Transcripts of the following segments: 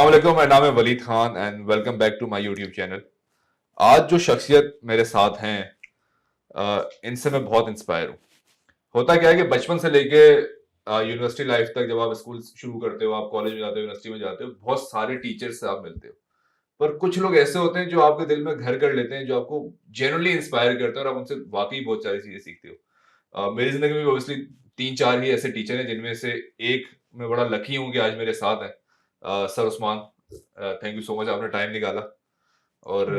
अस्सलाम वालेकुम, मेरा नाम है Walid Khan and welcome back to my YouTube channel. आज जो शख्सियत मेरे साथ हैं इनसे मैं बहुत इंस्पायर हूँ। होता क्या है कि बचपन से लेके यूनिवर्सिटी लाइफ तक, जब आप स्कूल शुरू करते हो, आप कॉलेज में जाते हो, यूनिवर्सिटी में जाते हो, बहुत सारे टीचर्स से आप मिलते हो। पर कुछ लोग ऐसे होते हैं जो आपके दिल में घर कर लेते हैं, जो आपको जेन्युइनली इंस्पायर करते हैं और आप उनसे वाकई बहुत सारी चीजें सीखते हो। मेरी जिंदगी में ऑब्वियसली 3-4 ही ऐसे टीचर हैं जिनमें से एक मैं बड़ा लकी हूँ कि आज मेरे साथ हैं। Sir Usman, thank you so much, आपने टाइम निकाला। और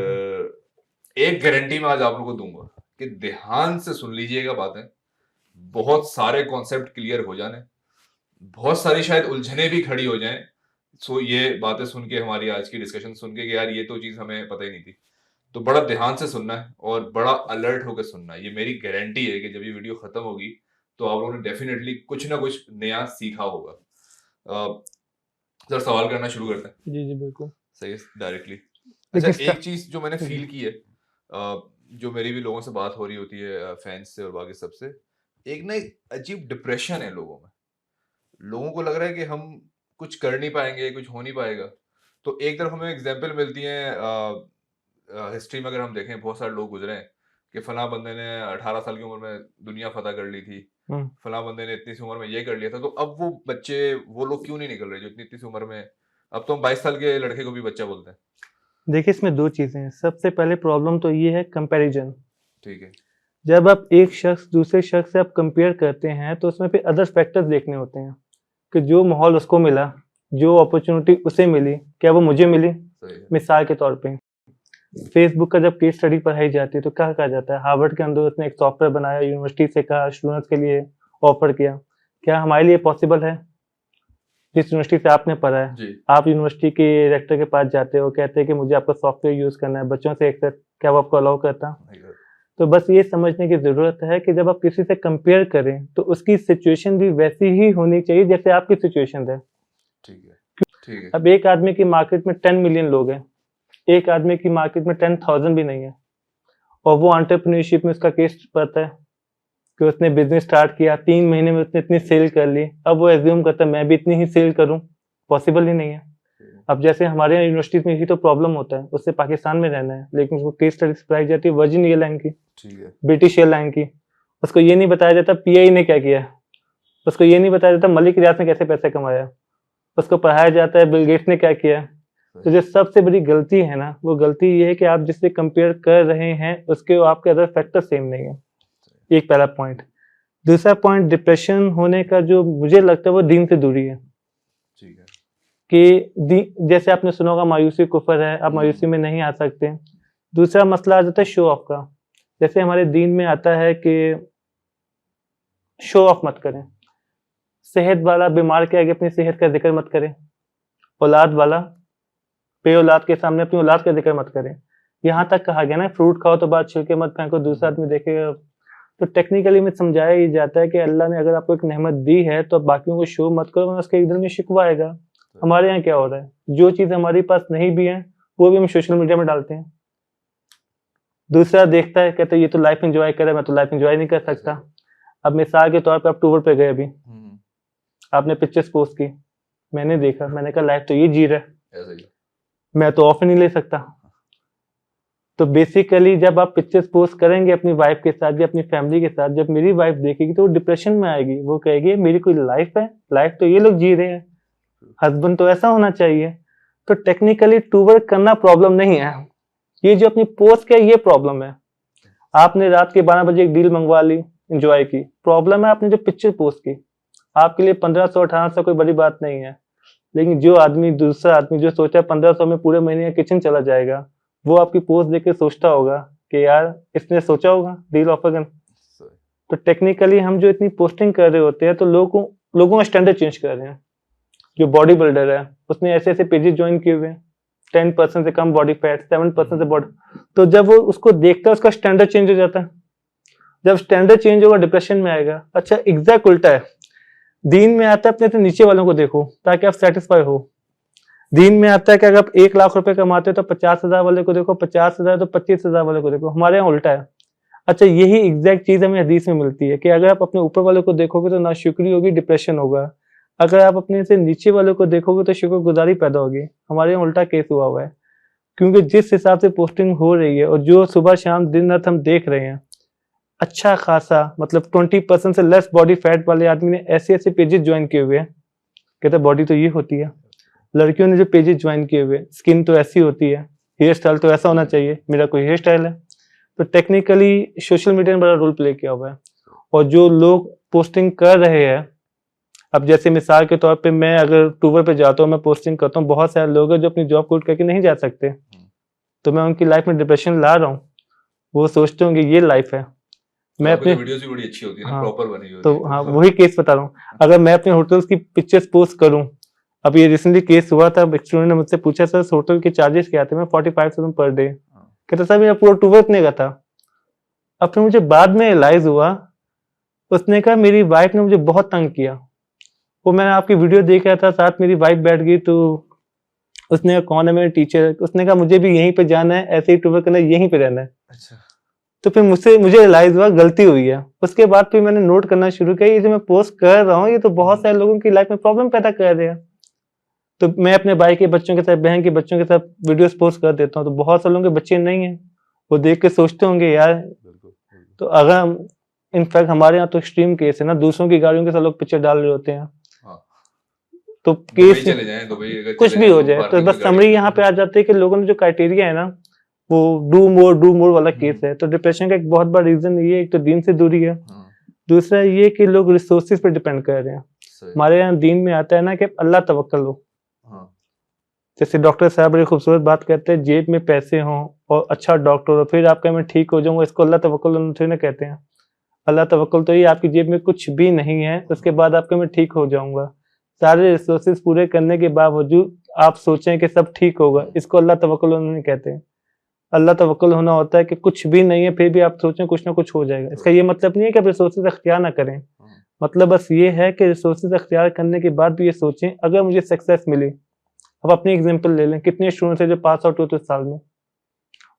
एक गारंटी मैं आज आप लोगों को दूंगा कि ध्यान से सुन लीजिएगा बातें। बहुत सारे कॉन्सेप्ट क्लियर हो जाने, बहुत सारी शायद उलझने भी खड़ी हो जाएं। सो ये बातें सुन के, हमारी आज की डिस्कशन सुन के कि यार ये तो चीज हमें पता ही नहीं थी, तो बड़ा ध्यान से सुनना है और बड़ा अलर्ट होकर सुनना है। ये मेरी गारंटी है कि जब ये वीडियो खत्म होगी तो आप लोगों ने डेफिनेटली कुछ ना कुछ नया सीखा होगा। सर, सवाल करना शुरू करते हैं। जी जी बिल्कुल सही है, डायरेक्टली। अच्छा, देखिए एक चीज जो मैंने जी फील की है, जो मेरी भी लोगों से बात हो रही होती है, फैंस से और बाकी सबसे, एक ना एक अजीब डिप्रेशन है लोगों में। लोगों को लग रहा है कि हम कुछ कर नहीं पाएंगे, कुछ हो नहीं पाएगा। तो एक तरफ हमें एग्जाम्पल मिलती है, हिस्ट्री में अगर हम देखें, बहुत सारे लोग गुजरे हैं कि फला बंदे ने 18 साल की उम्र में दुनिया फतह कर ली थी, हम्म, फला बंदे ने इतनी सी उम्र में ये कर लिया था। तो अब वो बच्चे, वो लोग क्यों नहीं निकल रहे जो इतनी इतनी सी उम्र में? अब तो हम 22 साल के लड़के को भी बच्चा बोलते हैं। देखिए इसमें दो चीज़ें हैं। सबसे पहले प्रॉब्लम तो ये है कंपैरिजन। ठीक है। जब आप एक शख्स दूसरे शख्स से आप कंपेयर करते हैं तो उसमें फिर अदर फैक्टर्स देखने होते हैं कि जो माहौल उसको मिला, जो अपॉर्चुनिटी उसे मिली, क्या वो मुझे मिली? सही है। मिसाल के तौर पे फेसबुक का जब केस स्टडी पढ़ाई जाती है तो क्या कहा जाता है, हार्वर्ड के अंदर उसने एक सॉफ्टवेयर बनाया, यूनिवर्सिटी से कहा, स्टूडेंट्स के लिए ऑफर किया। क्या हमारे लिए पॉसिबल है? जिस यूनिवर्सिटी से आपने पढ़ा है, जी। आप यूनिवर्सिटी के रेक्टर के पास जाते हो, कहते हैं कि मुझे आपका सॉफ्टवेयर यूज़ करना है, बच्चों से एक्सेस, क्या वो आपको अलाउ करता? नहीं कर- तो बस ये समझने की ज़रूरत है कि जब आप किसी से कंपेयर करें, तो उसकी सिचुएशन भी वैसी ही होनी चाहिए जैसे आपकी सिचुएशन है। ठीक है। ठीक है। अब एक आदमी की मार्केट में 10 मिलियन लोग हैं, एक आदमी की मार्केट में 10,000 भी नहीं है, और वो एंटरप्रेन्योरशिप में उसका केस पता है कि उसने बिज़नेस स्टार्ट किया, 3 महीने में उसने इतनी सेल कर ली, अब वो एज़्यूम करता है मैं भी इतनी ही सेल करूँ, पॉसिबल ही नहीं है। अब जैसे हमारे यहाँ यूनिवर्सिटीज़ में यही तो प्रॉब्लम होता है, उससे पाकिस्तान में रहना है, लेकिन उसको केस स्टडीज़ कराई जाती है वर्जिन एयरलाइन की, ठीक है। ब्रिटिश एयरलाइन की। उसको ये नहीं बताया जाता पीआई ने क्या किया है, उसको ये नहीं बताया जाता मलिक रियाज ने कैसे पैसे कमाया, उसको पढ़ाया जाता है बिल गेट्स ने क्या किया है। तो जो सबसे बड़ी गलती है ना, वो गलती ये है कि आप जिससे कंपेयर कर रहे हैं उसके और आपके अदर फैक्टर सेम नहीं है। एक पहला पॉइंट। दूसरा पॉइंट, डिप्रेशन होने का जो मुझे लगता है वो दीन से दूरी है। ठीक है। कि जैसे आपने सुना होगा मायूसी कुफर है, आप मायूसी में नहीं आ सकते। दूसरा मसला आ जाता है शो ऑफ का। जैसे हमारे दीन में आता है कि शो ऑफ मत करें, सेहत वाला बीमार के आगे अपनी सेहत का जिक्र मत करें, औलाद वाला पे औलाद के सामने अपनी औलाद का जिक्र मत करें। यहाँ तक कहा गया ना, फ्रूट खाओ तो बाद छिलके मत फेंको, दूसरा आदमी देखेगा। तो टेक्निकली में समझाया ये जाता है कि अल्लाह ने अगर आपको एक नेमत दी है तो बाकियों को शो मत करो, वरना उसके एक दिन में शिकवा आएगा। हमारे यहाँ क्या हो रहा है, जो चीज़ हमारे पास नहीं भी है वो भी हम सोशल मीडिया में डालते हैं। दूसरा देखता है, कहता है ये तो लाइफ एंजॉय करे, मैं तो लाइफ एंजॉय नहीं कर सकता। अब मिसाल के तौर पे आप टूर पे गए, अभी आपने पिक्चर्स पोस्ट की, मैंने देखा, मैंने कहा लाइफ तो ये जी रहा है, ऐसे ही। मैं तो ऑफ नहीं ले सकता। तो बेसिकली जब आप पिक्चर्स पोस्ट करेंगे अपनी वाइफ के साथ या अपनी फैमिली के साथ, जब मेरी वाइफ देखेगी तो वो डिप्रेशन में आएगी, वो कहेगी मेरी कोई लाइफ है, लाइफ तो ये लोग जी रहे हैं, हस्बैंड तो ऐसा होना चाहिए। तो टेक्निकली टूवर्क करना प्रॉब्लम नहीं है, ये जो अपनी पोस्ट का ये प्रॉब्लम है। आपने रात के 12 बजे एक डील मंगवा ली, एंजॉय की, प्रॉब्लम है आपने जो पिक्चर पोस्ट की। आपके लिए 1500 1800 कोई बड़ी बात नहीं है, लेकिन जो आदमी, दूसरा आदमी जो सोचा 1500 में पूरे महीने का किचन चला जाएगा, वो आपकी पोस्ट देख के सोचता होगा कि यार इसने सोचा होगा डील ऑफर करना। तो टेक्निकली हम जो इतनी पोस्टिंग कर रहे होते हैं तो लोगों का स्टैंडर्ड चेंज कर रहे हैं। जो बॉडी बिल्डर है उसने ऐसे ऐसे पेजेस ज्वाइन किए हुए हैं, 10% से कम बॉडी फैट, 7% से बॉडी, तो जब वो उसको देखता है उसका स्टैंडर्ड चेंज हो जाता है। जब स्टैंडर्ड चेंज होगा डिप्रेशन में आएगा। अच्छा, एग्जैक्ट उल्टा है, दीन में आता है अपने से नीचे वालों को देखो ताकि आप सेटिस्फाई हो। दीन में आता है कि अगर आप 1 लाख रुपए कमाते हो तो 50,000 वाले को देखो, 50,000 तो 25,000 वाले को देखो। हमारे यहाँ उल्टा है। अच्छा, यही एग्जैक्ट चीज हमें हदीस में मिलती है कि अगर आप अपने ऊपर वाले को देखोगे तो नाशुक्री होगी, डिप्रेशन होगा। अगर आप अपने से नीचे वालों को देखोगे तो शुक्रगुजारी पैदा होगी। हमारे यहाँ उल्टा केस हुआ है, क्योंकि जिस हिसाब से पोस्टिंग हो रही है और जो सुबह शाम दिन रात हम देख रहे हैं, अच्छा खासा मतलब 20% से लेस बॉडी फैट वाले आदमी ने ऐसे ऐसे पेजेस ज्वाइन किए हुए हैं, कहते हैं बॉडी तो ये होती है। लड़कियों ने जो पेजेस ज्वाइन किए हुए, स्किन तो ऐसी होती है, हेयर स्टाइल तो ऐसा होना चाहिए, मेरा कोई हेयर स्टाइल है। तो टेक्निकली सोशल मीडिया ने बड़ा रोल प्ले किया हुआ है। और जो लोग पोस्टिंग कर रहे हैं, अब जैसे मिसाल के तौर पे मैं अगर टूर पे जाता हूँ, मैं पोस्टिंग करता हूँ, बहुत सारे लोग हैं जो अपनी जॉब क्विट करके नहीं जा सकते, तो मैं उनकी लाइफ में डिप्रेशन ला रहा हूँ। वो सोचते होंगे ये लाइफ है। मैं अपने वीडियोस भी बड़ी अच्छी होती है ना, हाँ, प्रॉपर बनी हुई तो होती है। हाँ वही केस बता रहा हूँ। अगर मैं अपने होटल्स की पिक्चर्स पोस्ट करूँ, अब ये रिसेंटली केस हुआ था, एक स्टूडेंट ने मुझसे पूछा सर होटल के चार्जेस क्या थे, मैं 45,000 पर डे, कहता सर मेरा पूरा टूर इतने का था। अब फिर मुझे बाद में रियलाइज हुआ, उसने कहा मेरी वाइफ ने मुझे बहुत तंग किया। वो मैंने आपकी वीडियो देख रहा था, साथ मेरी वाइफ बैठ गई, तो उसने कहा कौन है मेरे टीचर, उसने कहा मुझे भी यहीं पे जाना है, ऐसे ही टूर करना है, यहीं पे रहना है। अच्छा। तो फिर मुझे रियलाइज हुआ गलती हुई है। उसके बाद फिर मैंने नोट करना शुरू किया, ये जो मैं पोस्ट कर रहा हूँ ये तो बहुत सारे लोगों की लाइफ में प्रॉब्लम पैदा कर रहे हैं। तो मैं अपने भाई के बच्चों के साथ, बहन के बच्चों के साथ वीडियोस पोस्ट कर देता हूँ, तो बहुत सारे लोगों के बच्चे नहीं है, वो देख के सोचते होंगे यार। तो अगर हम इनफैक्ट हमारे यहाँ तो एक्सट्रीम केस है ना, दूसरों की गाड़ियों के साथ लोग पिक्चर डाल रहे होते हैं। तो केस चले जाएं, दुबई अगर कुछ चले भी जाएं हो तो जाए, तो पार्किंग में बस गाड़ी समरी यहाँ पे आ जाती है कि लोगों ने जो क्राइटेरिया है ना, वो डू मोर वाला केस है। तो डिप्रेशन का एक बहुत बड़ा रीजन ये, एक तो दीन से दूरी है, दूसरा ये कि लोग रिसोर्सेज पे डिपेंड कर रहे हैं। हमारे यहाँ दीन में आता है ना कि अल्लाह तवक्कल लो। जैसे डॉक्टर साहब बड़ी खूबसूरत बात कहते हैं, जेब में पैसे हों और अच्छा डॉक्टर हो, फिर आपका मैं ठीक हो जाऊंगा, इसको अल्लाह तवक्कुल थोड़ी ना कहते हैं। अल्लाह तवक्कुल तो ये आपकी जेब में कुछ भी नहीं है, उसके बाद आपका मैं ठीक हो जाऊंगा। सारे रिसोर्सेज पूरे करने के बावजूद आप सोचें कि सब ठीक होगा, इसको अल्लाह तवक्कुल नहीं कहते। अल्लाह तवक्कुल होना होता है कि कुछ भी नहीं है फिर भी आप सोचें कुछ ना कुछ हो जाएगा। इसका ये मतलब नहीं है कि आप रिसोर्सेज अख्तियार ना करें, मतलब बस ये है कि रिसोर्सेज अख्तियार करने के बाद भी ये सोचें अगर मुझे सक्सेस मिली। अब अपनी एग्जांपल ले लें, कितने स्टूडेंट्स हैं जो पास आउट होते साल में,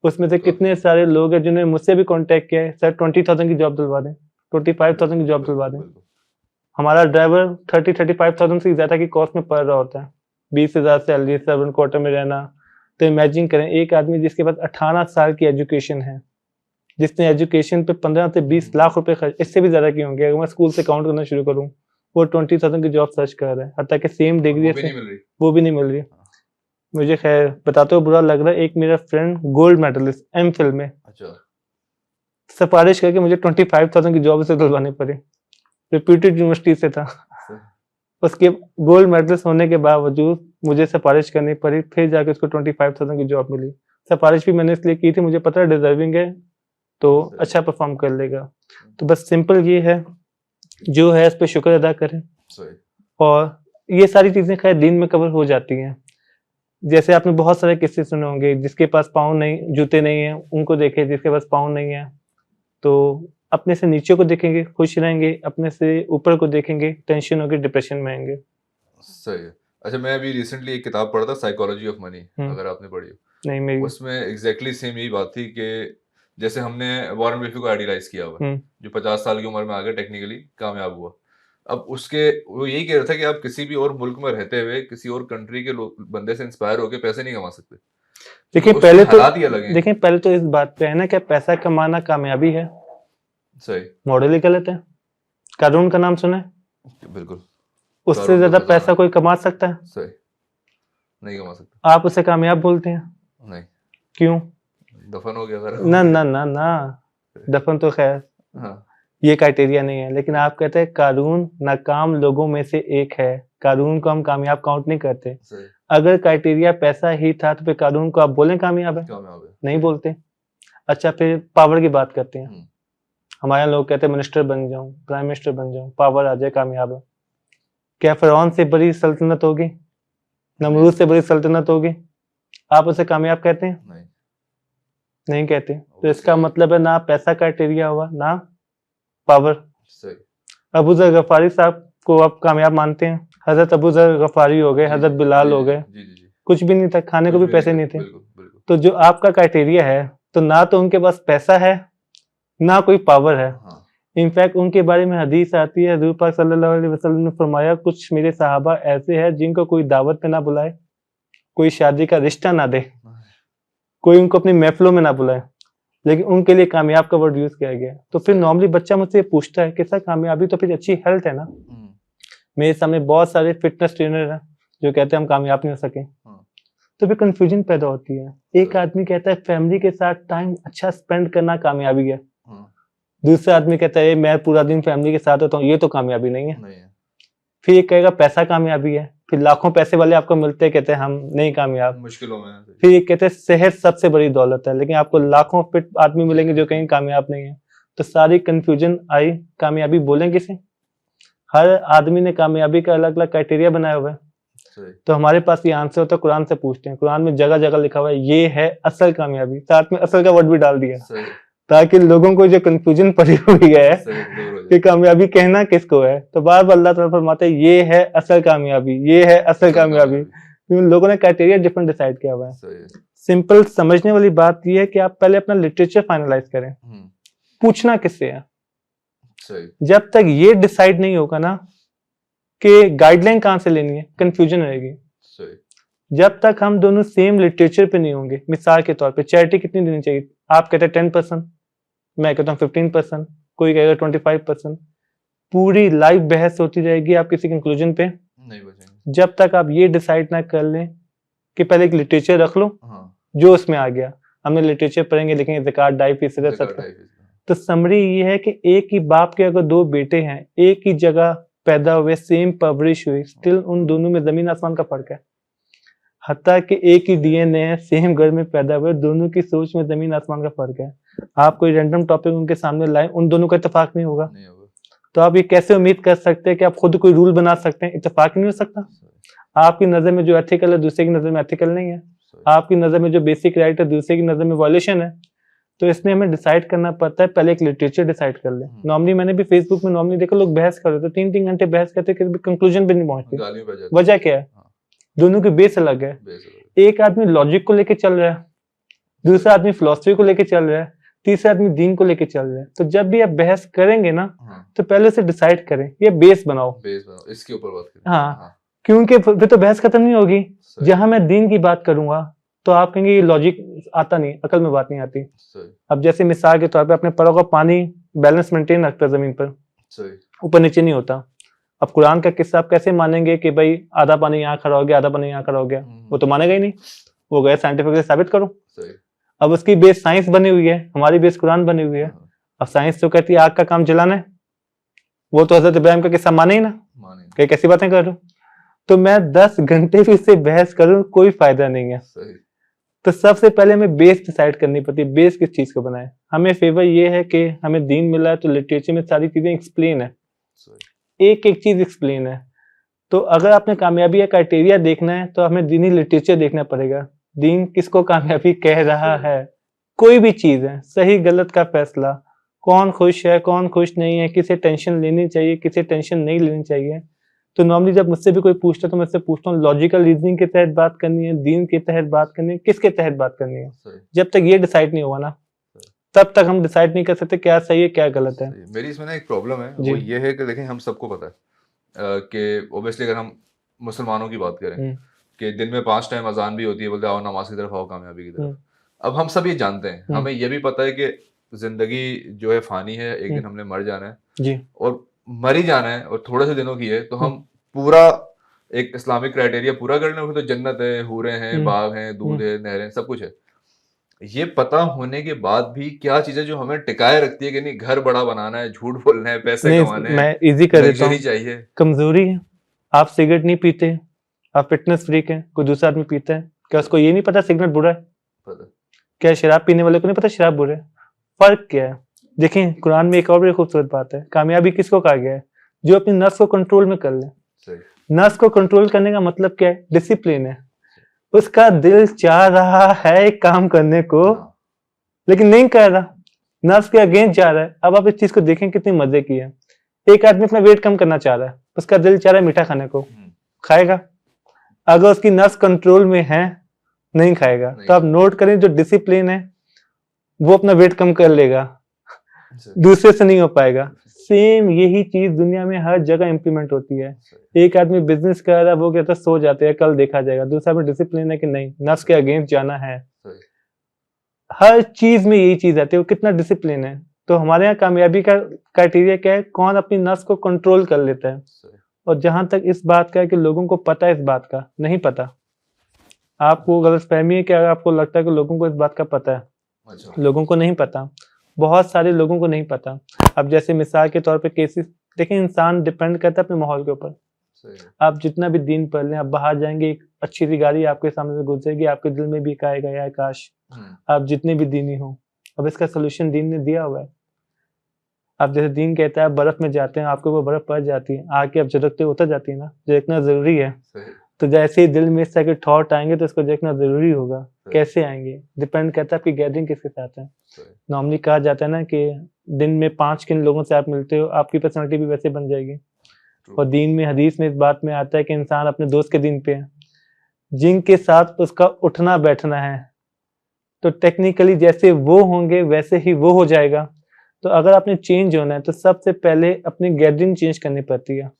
उसमें से कितने सारे लोग हैं जिन्होंने मुझसे भी कांटेक्ट किया है, सर 20,000 की जॉब दिलवा दें, 25,000 की जॉब दिलवा दें। हमारा ड्राइवर 35,000 से ज्यादा की कॉस्ट में पड़ रहा होता है, 20,000 सैलरी, 7 क्वार्टर में रहना। तो इमेजिन करें एक आदमी जिसके पास 18 साल की एजुकेशन है, जिसने एजुकेशन पे 15 से 20 लाख रुपए खर्च, इससे भी ज्यादा की होंगे अगर मैं स्कूल से काउंट करना शुरू करूँ, वो 20,000 की जॉब सर्च कर रहा है, हत्ता कि सेम डिग्री से वो भी नहीं मिल रही। मुझे खैर बताते हुए बुरा लग रहा है, एक मेरा फ्रेंड गोल्ड मेडलिस्ट एमफिल में, सिफारिश करके मुझे 25,000 की जॉब से दिलवानी पड़ी, रिप्यूटेड यूनिवर्सिटी से था। उसके गोल्ड मेडलिस्ट होने के बावजूद मुझे सिफारिश करनी पड़ी, फिर जाके उसको 25,000 की जॉब मिली। सिफारिश भी मैंने इसलिए की थी, मुझे पता है डिजर्विंग है तो अच्छा परफॉर्म कर लेगा। तो बस सिंपल ये है, जो है इस पर शुक्र अदा करें। और ये सारी चीजें खैर दिन में कवर हो जाती हैं। जैसे आपने बहुत सारे किस्से सुने होंगे, जिसके पास पाँव नहीं, जूते नहीं है उनको देखे, जिसके पास पाँव नहीं है तो अपने से नीचे को देखेंगे खुश रहेंगे, अपने से ऊपर को देखेंगे टेंशन होगी, डिप्रेशन में आएंगे। सही है। अच्छा, मैं अभी रिसेंटली एक किताब पढ़ा था, साइकोलॉजी ऑफ मनी, अगर आपने पढ़ी हो। नहीं मेरी। उसमें एग्जैक्टली सेम यही बात थी कि जैसे हमने वॉरेन बफेट को आइडियलाइज किया हुआ, जो 50 साल की उम्र में आगे टेक्निकली कामयाब हुआ। अब उसके वो यही कह रहा था कि आप किसी भी और मुल्क में रहते हुए किसी और कंट्री के बंदे से इंस्पायर होकर पैसे नहीं कमा सकते। देखिए पहले तो इस बात पे है ना कि पैसा कमाना कामयाबी है, सही मॉडल ही गलत है। कारून का नाम सुना है? बिल्कुल। उससे ज्यादा पैसा कोई कमा सकता है? सही नहीं कमा सकता। आप उसे कामयाब बोलते हैं? नहीं। क्यों? दफन हो गया अगर। ना ना ना ना, दफन तो खैर ये क्राइटेरिया नहीं है, लेकिन आप कहते हैं कारून नाकाम लोगों में से एक है, कारून को हम कामयाब काउंट नहीं करते। अगर क्राइटेरिया पैसा ही था तो फिर कारून को आप बोलें कामयाब है? नहीं बोलते। अच्छा फिर पावर की बात करते हैं, हमारे लोग कहते हैं मिनिस्टर बन जाऊं, प्राइम मिनिस्टर बन जाऊं, पावर आ जाए, कामयाब है। क्या फिरौन से बड़ी सल्तनत होगी, नमरूद से बड़ी सल्तनत होगी, आप उसे कामयाब कहते हैं? नहीं कहते। तो इसका मतलब है ना पैसा क्राइटेरिया हुआ ना पावर। अबू ज़र गफारी साहब को आप कामयाब मानते हैं? हजरत अबू ज़र गफारी हो गए, हजरत बिलाल हो गए, कुछ भी नहीं था, खाने को भी पैसे नहीं थे। तो जो आपका क्राइटेरिया है, तो ना तो उनके पास पैसा है ना कोई पावर है, इनफैक्ट उनके बारे में हदीस आती है, हजूर पाक सल्लल्लाहु अलैहि वसल्लम ने फरमाया कुछ मेरे सहाबा ऐसे हैं जिनको कोई दावत पे ना बुलाए, कोई शादी का रिश्ता ना दे, कोई उनको अपनी महफिलों में ना बुलाए, लेकिन उनके लिए कामयाब का वर्ड यूज किया गया। तो फिर नॉर्मली बच्चा मुझसे ये पूछता है कि सर कामयाबी तो फिर अच्छी हेल्थ है ना। मेरे सामने बहुत सारे फिटनेस ट्रेनर हैं जो कहते हैं हम कामयाब नहीं हो सके, तो फिर कंफ्यूजन पैदा होती है। एक आदमी कहता है फैमिली के साथ टाइम अच्छा स्पेंड करना कामयाबी है, दूसरा आदमी कहता है मैं पूरा दिन फैमिली के साथ होता हूँ, ये तो कामयाबी नहीं है। फिर एक कहेगा पैसा कामयाबी है, फिर लाखों पैसे वाले आपको मिलते हैं कहते हैं हम नहीं कामयाब, मुश्किलों में। फिर एक कहते हैं सेहत सबसे बड़ी दौलत है, लेकिन आपको लाखों फिट आदमी मिलेंगे जो कहीं कामयाब नहीं है। तो सारी कंफ्यूजन आई, कामयाबी बोलें किसे? हर आदमी ने कामयाबी का अलग अलग क्राइटेरिया बनाया हुआ है। तो हमारे पास ये आंसर होता है कुरान से पूछते हैं, कुरान में जगह जगह लिखा हुआ है ये है असल कामयाबी, साथ में असल का वर्ड भी डाल दिया ताकि लोगों को जो कंफ्यूजन पड़ी हुई है कि कामयाबी कहना किसको है, तो बार बार अल्लाह ताला फरमाते हैं ये है असल कामयाबी, ये है असल कामयाबी, क्योंकि लोगों ने क्राइटेरिया डिफरेंट डिसाइड किया हुआ है। सिंपल समझने वाली बात ये है कि आप पहले अपना लिटरेचर फाइनलाइज करें, पूछना किससे है। जब तक ये डिसाइड नहीं होगा ना कि गाइडलाइन कहां से लेनी है, कंफ्यूजन रहेगी। जब तक हम दोनों सेम लिटरेचर पे नहीं होंगे, मिसाल के तौर पे चैरिटी कितनी देनी चाहिए, आप कहते हैं 10%, मैं कहता हूँ 15%, कोई कहेगा 25%, पूरी लाइफ बहस होती रहेगी, आप किसी कंक्लूजन पे नहीं बचेंगे। जब तक आप ये डिसाइड ना कर लें कि पहले एक लिटरेचर रख लो, जो उसमें आ गया हमने लिटरेचर पढ़ेंगे, लिखेंगे ज़कात 2.5% सदका। तो समरी ये है कि एक ही बाप के अगर दो बेटे हैं, एक ही जगह पैदा हुए, सेम परवरिश हुई, स्टिल उन दोनों में जमीन आसमान का फर्क है। हत्ता कि एक ही डीएनए है, सेम घर में पैदा हुए, दोनों की सोच में जमीन आसमान का फर्क है। आप कोई रैंडम टॉपिक उनके सामने लाए, उन दोनों का इत्तेफाक नहीं होगा। तो आप ये कैसे उम्मीद कर सकते हैं कि आप खुद कोई रूल बना सकते हैं? इत्तेफाक नहीं हो सकता। आपकी नजर में जो एथिकल है दूसरे की नजर में एथिकल नहीं है, आपकी नजर में जो बेसिक राइट है दूसरे की नजर में वायलेशन है। तो इसलिए हमें डिसाइड करना पड़ता है, पहले एक लिटरेचर डिसाइड कर ले। नॉर्मली मैंने भी फेसबुक में नॉर्मली देखा लोग बहस कर रहे थे, 3-3 घंटे बहस करते, कंक्लूजन पे नहीं पहुंचते। वजह क्या है? दोनों के बेस अलग है। एक आदमी लॉजिक को लेके चल रहा है, दूसरा आदमी फिलॉसफी को लेके चल रहा है, तीसरा आदमी दीन को लेके चल रहा है। तो जब भी आप बहस करेंगे ना, तो पहले से डिसाइड करें, ये बेस बनाओ, इसके ऊपर बात करें। हाँ, क्योंकि फिर तो बहस खत्म नहीं होगी। जहां मैं दीन की बात करूंगा तो आप कहेंगे ये लॉजिक आता नहीं, अकल में बात नहीं आती। अब जैसे मिसाल के तौर पे आपने पढ़ा होगा पानी बैलेंस मेंटेन रखता है जमीन पर, ऊपर नीचे नहीं होता। अब कुरान का किस्सा आप कैसे मानेंगे कि भाई आधा पानी यहाँ खड़ा हो गया, आधा पानी यहाँ खड़ा हो गया? वो तो मानेगा ही नहीं, वो गए साइंटिफिकली साबित करो। अब उसकी बेस साइंस बनी हुई है, हमारी बेस कुरान बनी हुई है। अब साइंस तो कहती है आग का काम जलाना है, वो तो हजरत इब्राहिम का किस्सा माने ही ना, कि कैसी बातें कर रहे हो। तो मैं 10 घंटे भी इससे बहस करूं, कोई फायदा नहीं है। तो सबसे पहले हमें बेस डिसाइड करनी पड़ती है, बेस किस चीज को बनाए। हमें फेवर ये है कि हमें दीन मिला है तो लिटरेचर में सारी चीजें एक्सप्लेन है, एक एक चीज एक्सप्लेन है। तो अगर आपने कामयाबी का क्राइटेरिया देखना है तो हमें दीनी लिटरेचर देखना पड़ेगा, दीन किसको कामयाबी कह रहा है। कोई भी चीज है, सही गलत का फैसला, कौन खुश है कौन खुश नहीं है, किसे टेंशन लेनी चाहिए किसे टेंशन नहीं लेनी चाहिए। तो नॉर्मली जब मुझसे भी कोई पूछता है तो मैं उससे पूछता हूँ लॉजिकल रीजनिंग के तहत बात करनी है, दीन के तहत बात करनी है, किसके तहत बात करनी है। जब तक ये डिसाइड नहीं होगा ना, तब तक हम डिसाइड नहीं कर सकते क्या सही है क्या गलत है। मेरी इसमें ना एक प्रॉब्लम है, वो ये है कि देखें हम सबको पता है कि ओब्वियसली अगर हम मुसलमानों की बात करें कि दिन में 5 टाइम अजान भी होती है, बोलते आओ नमाज की तरफ आओ कामयाबी की तरफ। अब हम सब ये जानते हैं, हमें ये भी पता है कि जिंदगी जो है फानी है, एक दिन हमने मर जाना है जी, और मर ही जाना है और थोड़े से दिनों की है। तो हम पूरा एक इस्लामिक क्राइटेरिया पूरा कर लें, तो जन्नत है, हूरें हैं, बाग हैं, दूध है, नहरें, सब कुछ है। ये पता होने के बाद भी क्या चीजें जो हमें टिकाए रखती है कि नहीं घर बड़ा बनाना है, झूठ बोलना है, पैसे कमाने हैं, मैं इजी कर देता हूं, चाहिए। कमजोरी है, आप सिगरेट नहीं पीते, आप फिटनेस फ्रीक है, कोई दूसरा आदमी पीता है, क्या उसको ये नहीं पता सिगरेट बुरा है? पता। क्या शराब पीने वाले को नहीं पता शराब बुरा है? फर्क क्या है? देखें कुरान में एक और बड़ी खूबसूरत बात है, कामयाबी किसको कहा गया है? जो अपनी नफ्स को कंट्रोल में कर ले। नफ्स को कंट्रोल करने का मतलब क्या है? डिसिप्लिन है। उसका दिल चाह रहा है काम करने को, लेकिन नहीं कर रहा, नफ्स के अगेंस्ट जा रहा है। अब आप इस चीज को देखें कितनी मजे की है। एक आदमी अपना वेट कम करना चाह रहा है, उसका दिल चाह रहा है मीठा खाने को, खाएगा? अगर उसकी नफ्स कंट्रोल में है नहीं खाएगा। तो आप नोट करें जो डिसिप्लिन है वो अपना वेट कम कर लेगा, सही, दूसरे से नहीं हो पाएगा। सेम यही चीज दुनिया में हर जगह इम्प्लीमेंट होती है। सही, एक आदमी बिजनेस कर रहा है, वो कहता है सो जाते हैं, कल देखा जाएगा। दूसरा में डिसिप्लिन है कि नहीं, नफ्स के अगेंस्ट जाना है। सही, हर चीज में यही चीज आती है, वो कितना डिसिप्लिन है। तो हमारे यहाँ कामयाबी का क्राइटेरिया क्या है, कौन अपनी नफ्स को कंट्रोल कर लेता है। सही, और जहां तक इस बात का है कि लोगों को पता है, इस बात का नहीं पता। आपको गलतफहमी है कि अगर आपको लगता है कि लोगों को इस बात का पता है, अच्छा, लोगों को नहीं पता। बहुत सारे लोगों को नहीं पता। अब जैसे मिसाल के तौर पे केसेस देखिए, इंसान डिपेंड करता है अपने माहौल के ऊपर। सही, आप जितना भी दीन पढ़ लें, आप बाहर जाएंगे, एक अच्छी सी गाड़ी आपके सामने से गुजरेगी, आपके दिल में भी एक आएगा यार काश आप जितने भी दीनी हो। अब इसका सोल्यूशन दीन ने दिया हुआ है। अब जैसे दीन कहता है बर्फ में जाते हैं, आपके ऊपर बर्फ पड़ जाती है, आके अब झलकते उतर जाती है ना, देखना जरूरी है। सही, तो जैसे ही दिल में इस तरह के थॉट आएंगे तो इसको देखना जरूरी होगा। कैसे आएंगे डिपेंड करता है आपकी गैदरिंग किसके साथ है। सही, नॉर्मली कहा जाता है ना कि दिन में 5 किन लोगों से आप मिलते हो, आपकी पर्सनालिटी भी वैसे बन जाएगी। ट्रू, और दीन में, हदीस में इस बात में आता है कि इंसान अपने दोस्त के दीन पे है, जिनके साथ उसका उठना बैठना है। तो टेक्निकली जैसे वो होंगे वैसे ही वो हो जाएगा। तो अगर आपने चेंज होना है तो सबसे पहले अपनी गैदरिंग चेंज करनी पड़ती है।